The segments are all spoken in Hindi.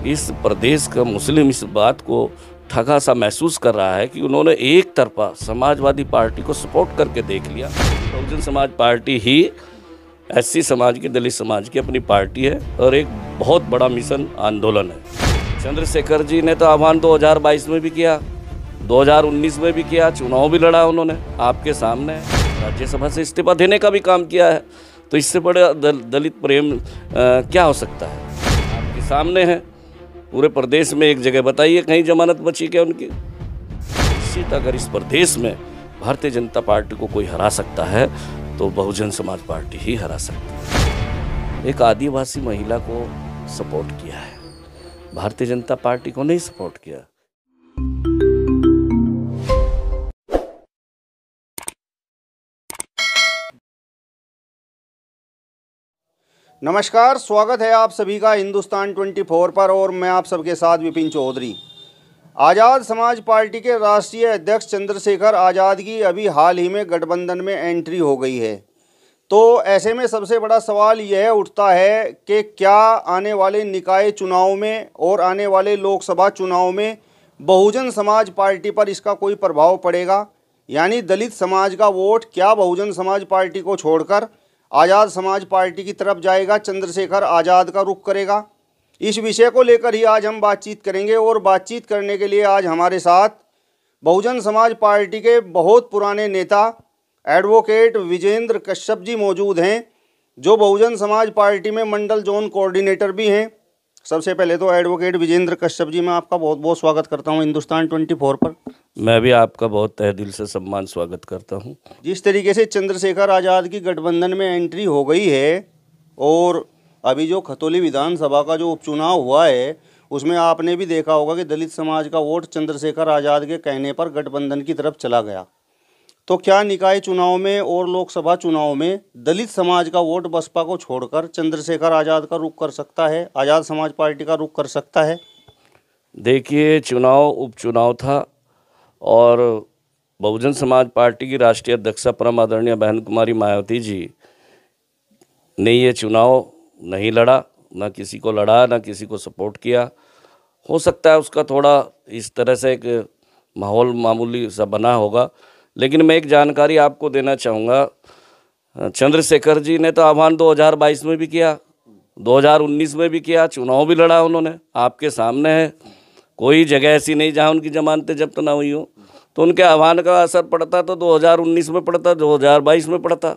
इस प्रदेश का मुस्लिम इस बात को ठगा सा महसूस कर रहा है कि उन्होंने एक तरफा समाजवादी पार्टी को सपोर्ट करके देख लिया। बहुजन समाज पार्टी ही एससी समाज की, दलित समाज की अपनी पार्टी है और एक बहुत बड़ा मिशन आंदोलन है। चंद्रशेखर जी ने तो आह्वान 2022 में भी किया, 2019 में भी किया, चुनाव भी लड़ा उन्होंने आपके सामने, राज्यसभा से इस्तीफा देने का भी काम किया है। तो इससे बड़े दलित प्रेम क्या हो सकता है? आपके सामने है। पूरे प्रदेश में एक जगह बताइए कहीं जमानत बची क्या उनकी? निश्चित अगर इस प्रदेश में भारतीय जनता पार्टी को कोई हरा सकता है तो बहुजन समाज पार्टी ही हरा सकती है। एक आदिवासी महिला को सपोर्ट किया है, भारतीय जनता पार्टी को नहीं सपोर्ट किया। नमस्कार, स्वागत है आप सभी का हिंदुस्तान 24 पर और मैं आप सबके साथ विपिन चौधरी। आज़ाद समाज पार्टी के राष्ट्रीय अध्यक्ष चंद्रशेखर आज़ाद की अभी हाल ही में गठबंधन में एंट्री हो गई है। तो ऐसे में सबसे बड़ा सवाल यह उठता है कि क्या आने वाले निकाय चुनाव में और आने वाले लोकसभा चुनाव में बहुजन समाज पार्टी पर इसका कोई प्रभाव पड़ेगा? यानी दलित समाज का वोट क्या बहुजन समाज पार्टी को छोड़कर आज़ाद समाज पार्टी की तरफ जाएगा, चंद्रशेखर आज़ाद का रुख करेगा? इस विषय को लेकर ही आज हम बातचीत करेंगे और बातचीत करने के लिए आज हमारे साथ बहुजन समाज पार्टी के बहुत पुराने नेता एडवोकेट विजेंद्र कश्यप जी मौजूद हैं, जो बहुजन समाज पार्टी में मंडल जोन कोऑर्डिनेटर भी हैं। सबसे पहले तो एडवोकेट विजेंद्र कश्यप जी, मैं आपका बहुत बहुत स्वागत करता हूं हिंदुस्तान 24 पर। मैं भी आपका बहुत तहे दिल से सम्मान स्वागत करता हूं। जिस तरीके से चंद्रशेखर आज़ाद की गठबंधन में एंट्री हो गई है और अभी जो खतौली विधानसभा का जो उपचुनाव हुआ है उसमें आपने भी देखा होगा कि दलित समाज का वोट चंद्रशेखर आज़ाद के कहने पर गठबंधन की तरफ चला गया। तो क्या निकाय चुनाव में और लोकसभा चुनाव में दलित समाज का वोट बसपा को छोड़कर चंद्रशेखर आज़ाद का रुख कर सकता है, आज़ाद समाज पार्टी का रुख कर सकता है? देखिए, चुनाव उपचुनाव था और बहुजन समाज पार्टी की राष्ट्रीय अध्यक्षा परम आदरणीय बहन कुमारी मायावती जी ने ये चुनाव नहीं लड़ा, ना किसी को लड़ा, ना किसी को सपोर्ट किया। हो सकता है उसका थोड़ा इस तरह से एक माहौल मामूली सा बना होगा, लेकिन मैं एक जानकारी आपको देना चाहूँगा। चंद्रशेखर जी ने तो आह्वान 2022 में भी किया, 2019 में भी किया, चुनाव भी लड़ा उन्होंने आपके सामने है। कोई जगह ऐसी नहीं जहाँ उनकी जमानतें जब्त ना हुई हो। तो उनके आह्वान का असर पड़ता तो 2019 में पड़ता, 2022 में पड़ता।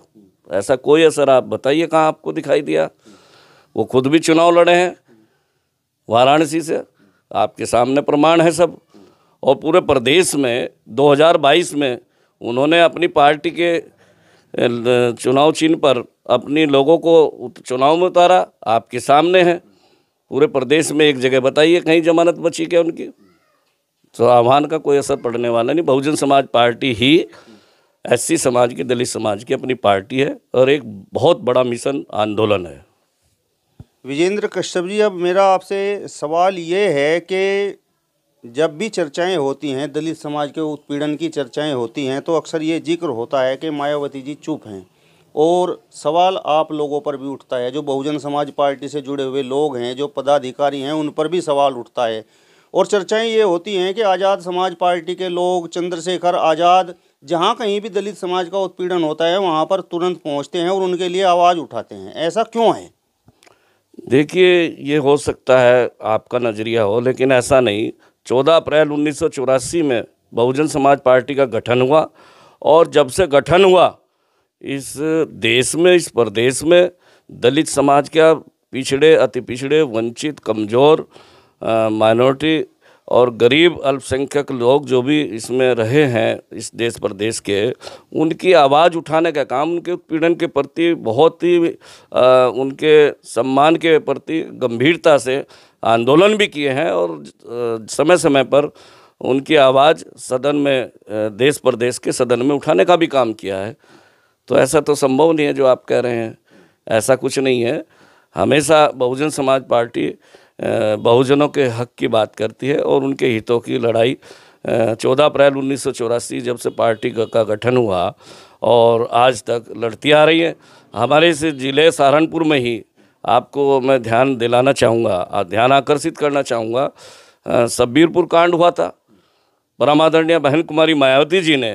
ऐसा कोई असर आप बताइए कहाँ आपको दिखाई दिया? वो खुद भी चुनाव लड़े हैं वाराणसी से, आपके सामने प्रमाण है सब। और पूरे प्रदेश में 2022 में उन्होंने अपनी पार्टी के चुनाव चिन्ह पर अपनी लोगों को चुनाव में उतारा, आपके सामने है। पूरे प्रदेश में एक जगह बताइए कहीं जमानत बची क्या उनकी? तो आह्वान का कोई असर पड़ने वाला नहीं। बहुजन समाज पार्टी ही एससी समाज की, दलित समाज की अपनी पार्टी है और एक बहुत बड़ा मिशन आंदोलन है। विजेंद्र कश्यप जी, अब मेरा आपसे सवाल ये है कि जब भी चर्चाएं होती हैं, दलित समाज के उत्पीड़न की चर्चाएं होती हैं, तो अक्सर ये जिक्र होता है कि मायावती जी चुप हैं। और सवाल आप लोगों पर भी उठता है, जो बहुजन समाज पार्टी से जुड़े हुए लोग हैं, जो पदाधिकारी हैं, उन पर भी सवाल उठता है। और चर्चाएं ये होती हैं कि आज़ाद समाज पार्टी के लोग, चंद्रशेखर आज़ाद, जहाँ कहीं भी दलित समाज का उत्पीड़न होता है वहाँ पर तुरंत पहुँचते हैं और उनके लिए आवाज़ उठाते हैं। ऐसा क्यों है? देखिए, ये हो सकता है आपका नज़रिया हो, लेकिन ऐसा नहीं। 14 अप्रैल 1984 में बहुजन समाज पार्टी का गठन हुआ और जब से गठन हुआ इस देश में, इस प्रदेश में दलित समाज का पिछड़े, अति पिछड़े, वंचित, कमज़ोर, माइनॉरिटी और गरीब अल्पसंख्यक लोग जो भी इसमें रहे हैं इस देश प्रदेश के, उनकी आवाज़ उठाने का काम, उनके उत्पीड़न के प्रति बहुत ही उनके सम्मान के प्रति गंभीरता से आंदोलन भी किए हैं और समय समय पर उनकी आवाज़ सदन में, देश प्रदेश के सदन में उठाने का भी काम किया है। तो ऐसा तो संभव नहीं है जो आप कह रहे हैं, ऐसा कुछ नहीं है। हमेशा बहुजन समाज पार्टी बहुजनों के हक की बात करती है और उनके हितों की लड़ाई 14 अप्रैल 1984 जब से पार्टी का गठन हुआ और आज तक लड़ती आ रही है। हमारे इस ज़िले सहारनपुर में ही आपको मैं ध्यान दिलाना चाहूँगा, ध्यान आकर्षित करना चाहूँगा। सब्बीरपुर कांड हुआ था, परम आदरणीय बहन कुमारी मायावती जी ने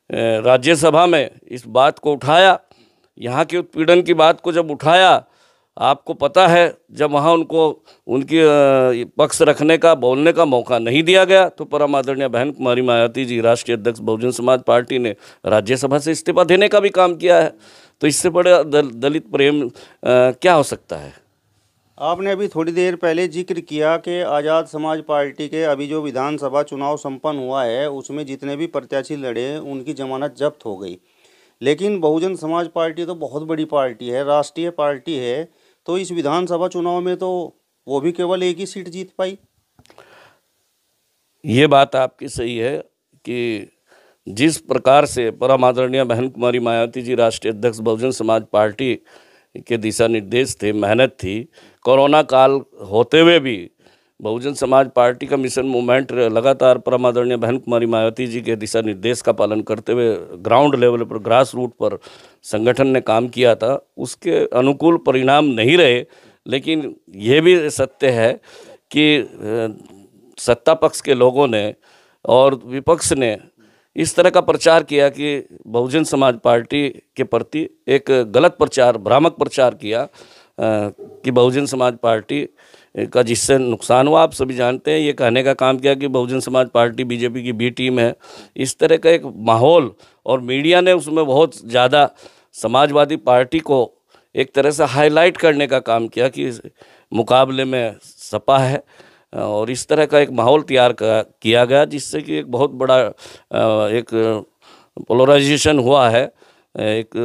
राज्यसभा में इस बात को उठाया, यहाँ के उत्पीड़न की बात को जब उठाया, आपको पता है जब वहाँ उनको उनकी पक्ष रखने का, बोलने का मौका नहीं दिया गया, तो परम आदरणीय बहन कुमारी मायावती जी, राष्ट्रीय अध्यक्ष बहुजन समाज पार्टी, ने राज्यसभा से इस्तीफा देने का भी काम किया है। तो इससे बड़े दलित प्रेम क्या हो सकता है। आपने अभी थोड़ी देर पहले जिक्र किया कि आज़ाद समाज पार्टी के अभी जो विधानसभा चुनाव संपन्न हुआ है उसमें जितने भी प्रत्याशी लड़े उनकी जमानत जब्त हो गई, लेकिन बहुजन समाज पार्टी तो बहुत बड़ी पार्टी है, राष्ट्रीय पार्टी है, तो इस विधानसभा चुनाव में तो वो भी केवल एक ही सीट जीत पाई। ये बात आपकी सही है कि जिस प्रकार से परम आदरणीय बहन कुमारी मायावती जी, राष्ट्रीय अध्यक्ष बहुजन समाज पार्टी के दिशा निर्देश थे, मेहनत थी, कोरोना काल होते हुए भी बहुजन समाज पार्टी का मिशन मूवमेंट लगातार परम आदरणीय बहन कुमारी मायावती जी के दिशा निर्देश का पालन करते हुए ग्राउंड लेवल पर, ग्रास रूट पर संगठन ने काम किया था। उसके अनुकूल परिणाम नहीं रहे, लेकिन ये भी सत्य है कि सत्ता पक्ष के लोगों ने और विपक्ष ने इस तरह का प्रचार किया कि बहुजन समाज पार्टी के प्रति एक गलत प्रचार, भ्रामक प्रचार किया कि बहुजन समाज पार्टी का जिससे नुकसान हुआ। आप सभी जानते हैं, ये कहने का काम किया कि बहुजन समाज पार्टी बीजेपी की बी टीम है। इस तरह का एक माहौल, और मीडिया ने उसमें बहुत ज़्यादा समाजवादी पार्टी को एक तरह से हाईलाइट करने का काम किया कि मुकाबले में सपा है, और इस तरह का एक माहौल तैयार किया गया जिससे कि एक बहुत बड़ा एक पोलराइजेशन हुआ है। एक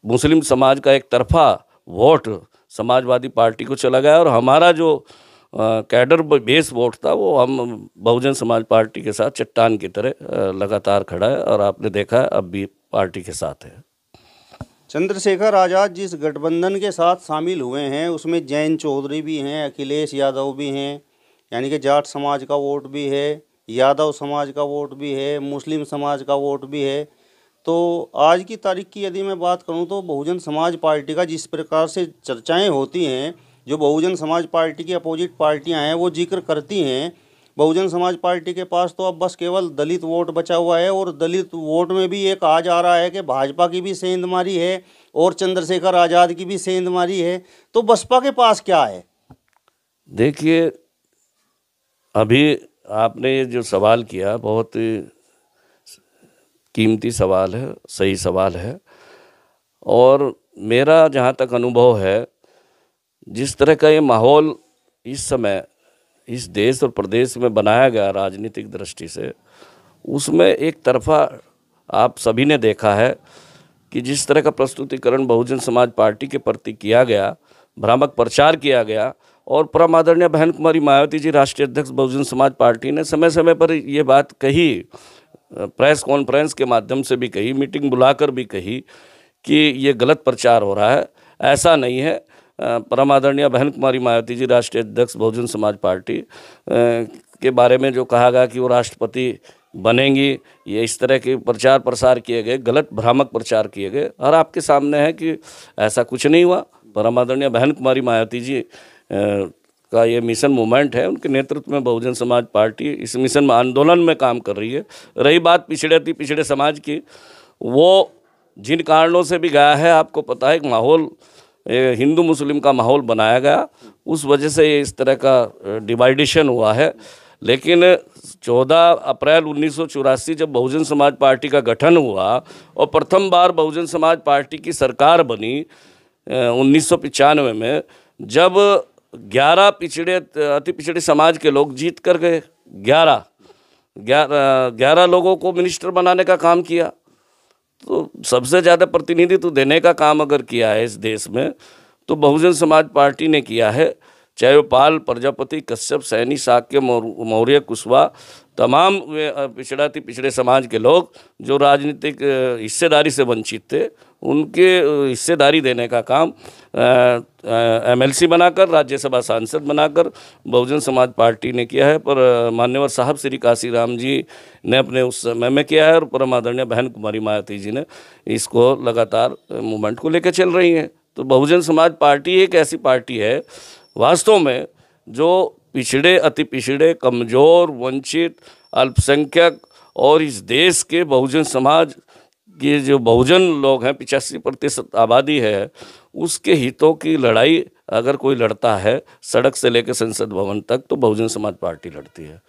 मुस्लिम समाज का एक तरफा वोट समाजवादी पार्टी को चला गया, और हमारा जो कैडर बेस वोट था वो हम बहुजन समाज पार्टी के साथ चट्टान की तरह लगातार खड़ा है, और आपने देखा है अब भी पार्टी के साथ है। चंद्रशेखर आज़ाद जिस गठबंधन के साथ शामिल हुए हैं उसमें जैन चौधरी भी हैं, अखिलेश यादव भी हैं, यानी कि जाट समाज का वोट भी है, यादव समाज का वोट भी है, मुस्लिम समाज का वोट भी है। तो आज की तारीख की यदि मैं बात करूं तो बहुजन समाज पार्टी का जिस प्रकार से चर्चाएं होती हैं, जो बहुजन समाज पार्टी की अपोजिट पार्टियां हैं वो जिक्र करती हैं, बहुजन समाज पार्टी के पास तो अब बस केवल दलित वोट बचा हुआ है, और दलित वोट में भी ये कहा जा रहा है कि भाजपा की भी सेंधमारी है और चंद्रशेखर आज़ाद की भी सेंधमारी है। तो बसपा के पास क्या है? देखिए, अभी आपने ये जो सवाल किया बहुत कीमती सवाल है, सही सवाल है, और मेरा जहाँ तक अनुभव है, जिस तरह का ये माहौल इस समय इस देश और प्रदेश में बनाया गया राजनीतिक दृष्टि से, उसमें एक तरफा आप सभी ने देखा है कि जिस तरह का प्रस्तुतिकरण बहुजन समाज पार्टी के प्रति किया गया, भ्रामक प्रचार किया गया, और परम आदरणीय बहन कुमारी मायावती जी, राष्ट्रीय अध्यक्ष बहुजन समाज पार्टी ने समय समय पर ये बात कही, प्रेस कॉन्फ्रेंस के माध्यम से भी कही, मीटिंग बुलाकर भी कही कि ये गलत प्रचार हो रहा है, ऐसा नहीं है। परम आदरणीय बहन कुमारी मायावती जी, राष्ट्रीय अध्यक्ष बहुजन समाज पार्टी के बारे में जो कहा गया कि वो राष्ट्रपति बनेंगी, ये इस तरह के प्रचार प्रसार किए गए, गलत भ्रामक प्रचार किए गए, और आपके सामने है कि ऐसा कुछ नहीं हुआ। परम आदरणीय बहन कुमारी मायावती जी का ये मिशन मूवमेंट है, उनके नेतृत्व में बहुजन समाज पार्टी इस मिशन में आंदोलन में काम कर रही है। रही बात पिछड़े समाज की, वो जिन कारणों से भी गया है, आपको पता है, एक माहौल हिंदू मुस्लिम का माहौल बनाया गया, उस वजह से ये इस तरह का डिवाइडेशन हुआ है। लेकिन 14 अप्रैल 1984 जब बहुजन समाज पार्टी का गठन हुआ और प्रथम बार बहुजन समाज पार्टी की सरकार बनी 1995 में, जब 11 अति पिछड़े समाज के लोग जीत कर गए, 11 लोगों को मिनिस्टर बनाने का काम किया, तो सबसे ज़्यादा प्रतिनिधित्व देने का काम अगर किया है इस देश में तो बहुजन समाज पार्टी ने किया है। चाहे वो पाल, प्रजापति, कश्यप, सैनी, शाक्य, मौर्य, कुशवाहा, तमाम पिछड़े समाज के लोग जो राजनीतिक हिस्सेदारी से वंचित थे, उनके हिस्सेदारी देने का काम एमएलसी बनाकर, राज्यसभा सांसद बनाकर बहुजन समाज पार्टी ने किया है। पर मान्यवर साहब श्री काशीराम जी ने अपने उस समय में किया है, और परम आदरणीय बहन कुमारी मायावती जी ने इसको लगातार मूवमेंट को लेकर चल रही हैं। तो बहुजन समाज पार्टी एक ऐसी पार्टी है वास्तव में जो पिछड़े, अति पिछड़े, कमज़ोर, वंचित, अल्पसंख्यक और इस देश के बहुजन समाज के जो बहुजन लोग हैं, 85% आबादी है, उसके हितों की लड़ाई अगर कोई लड़ता है सड़क से लेकर संसद भवन तक, तो बहुजन समाज पार्टी लड़ती है।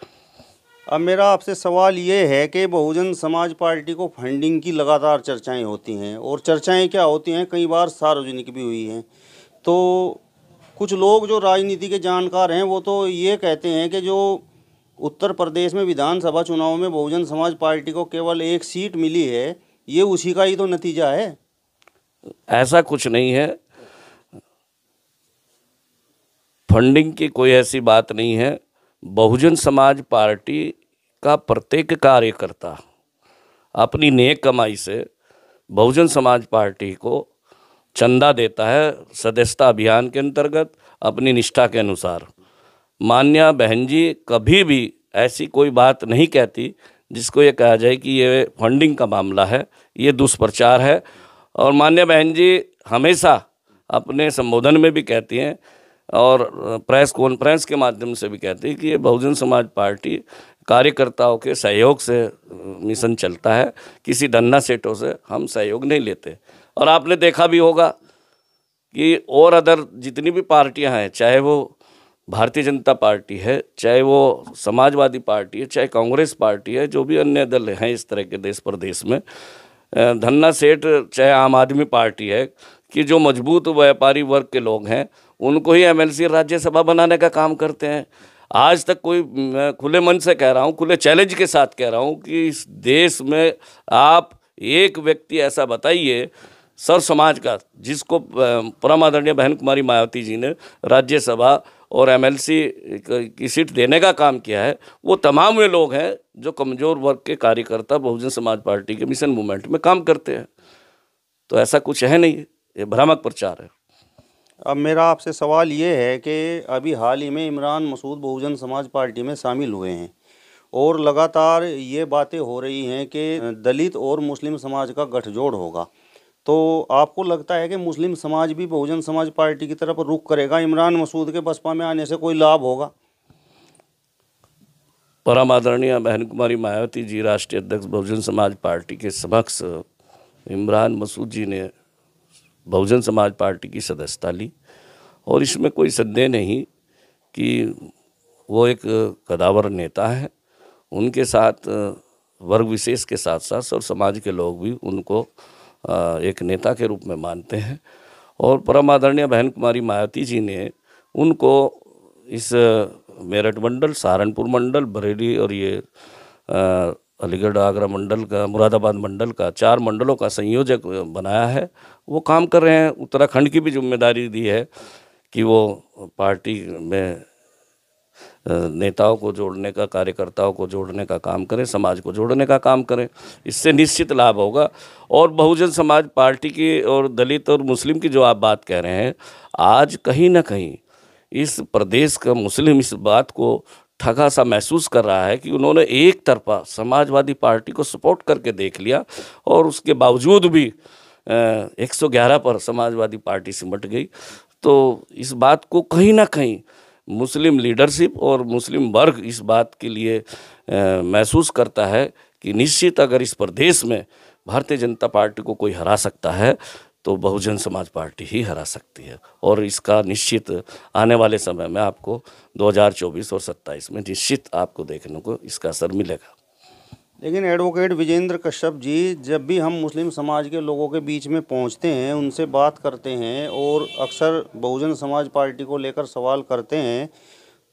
अब मेरा आपसे सवाल ये है कि बहुजन समाज पार्टी को फंडिंग की लगातार चर्चाएं होती हैं, और चर्चाएं क्या होती हैं, कई बार सार्वजनिक भी हुई हैं। तो कुछ लोग जो राजनीति के जानकार हैं वो तो ये कहते हैं कि जो उत्तर प्रदेश में विधानसभा चुनाव में बहुजन समाज पार्टी को केवल 1 सीट मिली है, ये उसी का ही तो नतीजा है। ऐसा कुछ नहीं है, फंडिंग की कोई ऐसी बात नहीं है। बहुजन समाज पार्टी का प्रत्येक कार्यकर्ता अपनी नेक कमाई से बहुजन समाज पार्टी को चंदा देता है सदस्यता अभियान के अंतर्गत अपनी निष्ठा के अनुसार। मान्या बहन जी कभी भी ऐसी कोई बात नहीं कहती जिसको ये कहा जाए कि ये फंडिंग का मामला है, ये दुष्प्रचार है। और मान्या बहन जी हमेशा अपने संबोधन में भी कहती हैं और प्रेस कॉन्फ्रेंस के माध्यम से भी कहती है कि ये बहुजन समाज पार्टी कार्यकर्ताओं के सहयोग से मिशन चलता है, किसी धन्ना सेठों से हम सहयोग नहीं लेते। और आपने देखा भी होगा कि और अदर जितनी भी पार्टियां हैं, चाहे वो भारतीय जनता पार्टी है, चाहे वो समाजवादी पार्टी है, चाहे कांग्रेस पार्टी है, जो भी अन्य दल हैं इस तरह के देश प्रदेश में, धन्ना सेठ चाहे आम आदमी पार्टी है, कि जो मजबूत व्यापारी वर्ग के लोग हैं उनको ही एमएलसी राज्यसभा बनाने का काम करते हैं। आज तक कोई, मैं खुले मन से कह रहा हूँ, खुले चैलेंज के साथ कह रहा हूँ कि इस देश में आप एक व्यक्ति ऐसा बताइए सर समाज का जिसको परम आदरणीय बहन कुमारी मायावती जी ने राज्यसभा और एमएलसी की सीट देने का काम किया है। वो तमाम वे लोग हैं जो कमज़ोर वर्ग के कार्यकर्ता बहुजन समाज पार्टी के मिशन मूवमेंट में काम करते हैं। तो ऐसा कुछ है नहीं, ये भ्रामक प्रचार है। अब मेरा आपसे सवाल ये है कि अभी हाल ही में इमरान मसूद बहुजन समाज पार्टी में शामिल हुए हैं, और लगातार ये बातें हो रही हैं कि दलित और मुस्लिम समाज का गठजोड़ होगा। तो आपको लगता है कि मुस्लिम समाज भी बहुजन समाज पार्टी की तरफ रुख करेगा? इमरान मसूद के बसपा में आने से कोई लाभ होगा? परम आदरणीय बहन कुमारी मायावती जी राष्ट्रीय अध्यक्ष बहुजन समाज पार्टी के समक्ष इमरान मसूद जी ने बहुजन समाज पार्टी की सदस्यता ली, और इसमें कोई संदेह नहीं कि वो एक कदावर नेता है। उनके साथ वर्ग विशेष के साथ साथ और समाज के लोग भी उनको एक नेता के रूप में मानते हैं। और परम आदरणीय बहन कुमारी मायावती जी ने उनको इस मेरठ मंडल, सहारनपुर मंडल, बरेली और ये अलीगढ़ आगरा मंडल का, मुरादाबाद मंडल का, 4 मंडलों का संयोजक बनाया है। वो काम कर रहे हैं। उत्तराखंड की भी जिम्मेदारी दी है कि वो पार्टी में नेताओं को जोड़ने का, कार्यकर्ताओं को जोड़ने का काम करें, समाज को जोड़ने का काम करें। इससे निश्चित लाभ होगा। और बहुजन समाज पार्टी की और दलित और मुस्लिम की जो आप बात कह रहे हैं, आज कहीं ना कहीं इस प्रदेश का मुस्लिम इस बात को ठगा सा महसूस कर रहा है कि उन्होंने एक तरफा समाजवादी पार्टी को सपोर्ट करके देख लिया, और उसके बावजूद भी 111 पर समाजवादी पार्टी सिमट गई। तो इस बात को कहीं ना कहीं मुस्लिम लीडरशिप और मुस्लिम वर्ग इस बात के लिए महसूस करता है कि निश्चित अगर इस प्रदेश में भारतीय जनता पार्टी को कोई हरा सकता है तो बहुजन समाज पार्टी ही हरा सकती है। और इसका निश्चित आने वाले समय में आपको 2024 और 27 में निश्चित आपको देखने को इसका असर मिलेगा। लेकिन एडवोकेट विजेंद्र कश्यप जी, जब भी हम मुस्लिम समाज के लोगों के बीच में पहुंचते हैं, उनसे बात करते हैं और अक्सर बहुजन समाज पार्टी को लेकर सवाल करते हैं,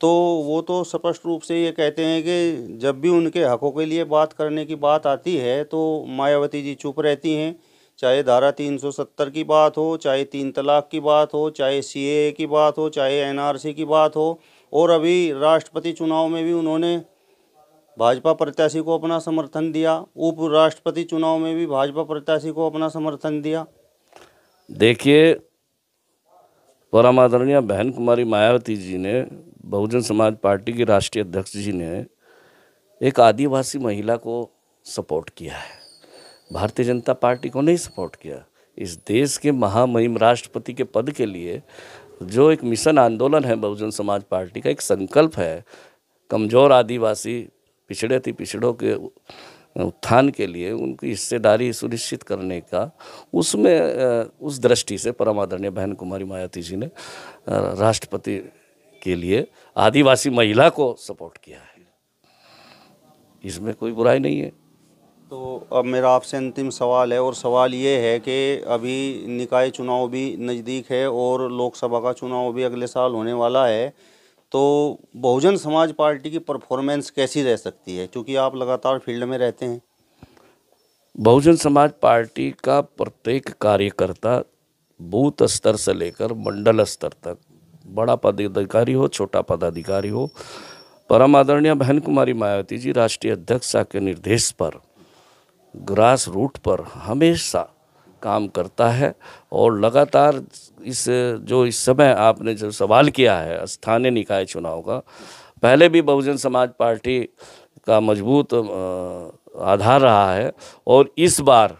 तो वो तो स्पष्ट रूप से ये कहते हैं कि जब भी उनके हकों के लिए बात करने की बात आती है तो मायावती जी चुप रहती हैं। चाहे धारा 370 की बात हो, चाहे 3 तलाक की बात हो, चाहे सीएए की बात हो, चाहे एनआरसी की बात हो, और अभी राष्ट्रपति चुनाव में भी उन्होंने भाजपा प्रत्याशी को अपना समर्थन दिया, उपराष्ट्रपति चुनाव में भी भाजपा प्रत्याशी को अपना समर्थन दिया। देखिए, परम आदरणीय बहन कुमारी मायावती जी ने, बहुजन समाज पार्टी की राष्ट्रीय अध्यक्ष जी ने एक आदिवासी महिला को सपोर्ट किया है, भारतीय जनता पार्टी को नहीं सपोर्ट किया। इस देश के महामहिम राष्ट्रपति के पद के लिए जो एक मिशन आंदोलन है बहुजन समाज पार्टी का, एक संकल्प है कमज़ोर आदिवासी पिछड़े अति पिछड़ों के उत्थान के लिए उनकी हिस्सेदारी सुनिश्चित करने का, उसमें उस दृष्टि से परम आदरणीय बहन कुमारी मायावती जी ने राष्ट्रपति के लिए आदिवासी महिला को सपोर्ट किया है। इसमें कोई बुराई नहीं है। तो अब मेरा आपसे अंतिम सवाल है, और सवाल ये है कि अभी निकाय चुनाव भी नज़दीक है और लोकसभा का चुनाव भी अगले साल होने वाला है, तो बहुजन समाज पार्टी की परफॉर्मेंस कैसी रह सकती है, क्योंकि आप लगातार फील्ड में रहते हैं? बहुजन समाज पार्टी का प्रत्येक कार्यकर्ता बूथ स्तर से लेकर मंडल स्तर तक, बड़ा पदाधिकारी हो छोटा पदाधिकारी हो, परम आदरणीय बहन कुमारी मायावती जी राष्ट्रीय अध्यक्ष के निर्देश पर ग्रास रूट पर हमेशा काम करता है। और लगातार इस समय आपने जो सवाल किया है स्थानीय निकाय चुनाव का, पहले भी बहुजन समाज पार्टी का मजबूत आधार रहा है, और इस बार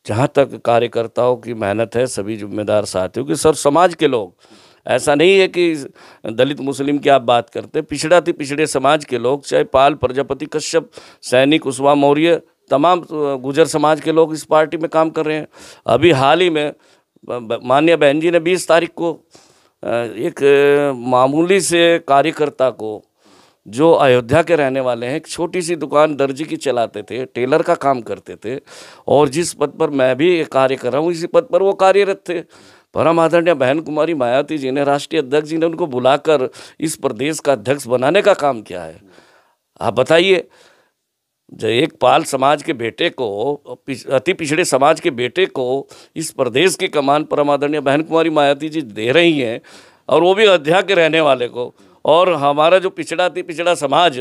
जहाँ तक कार्यकर्ताओं की मेहनत है, सभी जिम्मेदार साथियों की, सर समाज के लोग, ऐसा नहीं है कि दलित मुस्लिम की आप बात करते, पिछड़ा थी पिछड़े समाज के लोग, चाहे पाल, प्रजापति, कश्यप, सैनिक, कुशवाहा, मौर्य, तमाम गुजर समाज के लोग इस पार्टी में काम कर रहे हैं। अभी हाल ही में माननीय बहन जी ने 20 तारीख को एक मामूली से कार्यकर्ता को, जो अयोध्या के रहने वाले हैं, एक छोटी सी दुकान दर्जी की चलाते थे, टेलर का काम करते थे, और जिस पद पर मैं भी कार्य कर रहा हूँ इसी पद पर वो कार्यरत थे, परम आदरणीय बहन कुमारी मायावती जी ने, राष्ट्रीय अध्यक्ष जी ने उनको बुलाकर इस प्रदेश का अध्यक्ष बनाने का काम किया है। आप बताइए, जो एक पाल समाज के बेटे को, अति पिछड़े समाज के बेटे को इस प्रदेश की कमान परम आदरणीय बहन कुमारी मायावती जी दे रही हैं, और वो भी अयोध्या के रहने वाले को। और हमारा जो पिछड़ा समाज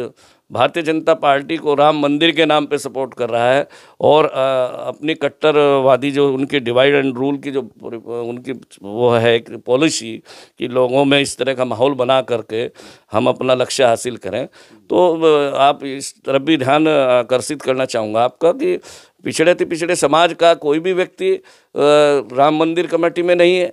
भारतीय जनता पार्टी को राम मंदिर के नाम पे सपोर्ट कर रहा है, और अपनी कट्टरवादी जो उनके डिवाइड एंड रूल की जो उनकी वो है पॉलिसी कि लोगों में इस तरह का माहौल बना करके हम अपना लक्ष्य हासिल करें, तो आप इस तरफ भी ध्यान आकर्षित करना चाहूँगा आपका कि पिछड़े समाज का कोई भी व्यक्ति राम मंदिर कमेटी में नहीं है,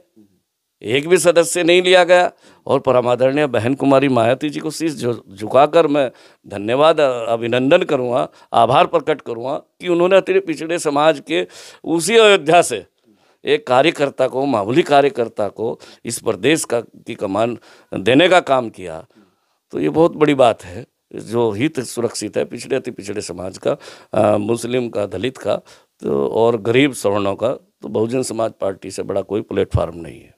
एक भी सदस्य नहीं लिया गया। और परम आदरणीय बहन कुमारी मायावती जी को शीश झुकाकर मैं धन्यवाद, अभिनंदन करूँगा, आभार प्रकट करूँगा कि उन्होंने अति पिछड़े समाज के उसी अयोध्या से एक कार्यकर्ता को, मामूली कार्यकर्ता को इस प्रदेश की कमान देने का काम किया। तो ये बहुत बड़ी बात है, जो हित सुरक्षित है पिछड़े अति पिछड़े समाज का, मुस्लिम का, दलित का, तो और गरीब सवर्णों का, तो बहुजन समाज पार्टी से बड़ा कोई प्लेटफार्म नहीं है।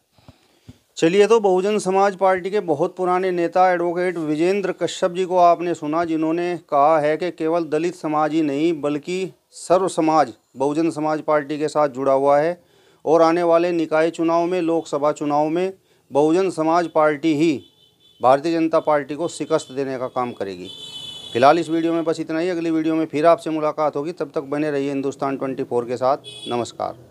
चलिए, तो बहुजन समाज पार्टी के बहुत पुराने नेता एडवोकेट विजेंद्र कश्यप जी को आपने सुना, जिन्होंने कहा है कि केवल दलित समाज ही नहीं बल्कि सर्व समाज बहुजन समाज पार्टी के साथ जुड़ा हुआ है, और आने वाले निकाय चुनाव में, लोकसभा चुनाव में बहुजन समाज पार्टी ही भारतीय जनता पार्टी को शिकस्त देने का काम करेगी। फिलहाल इस वीडियो में बस इतना ही। अगली वीडियो में फिर आपसे मुलाकात होगी, तब तक बने रहिए हिंदुस्तान 24 के साथ। नमस्कार।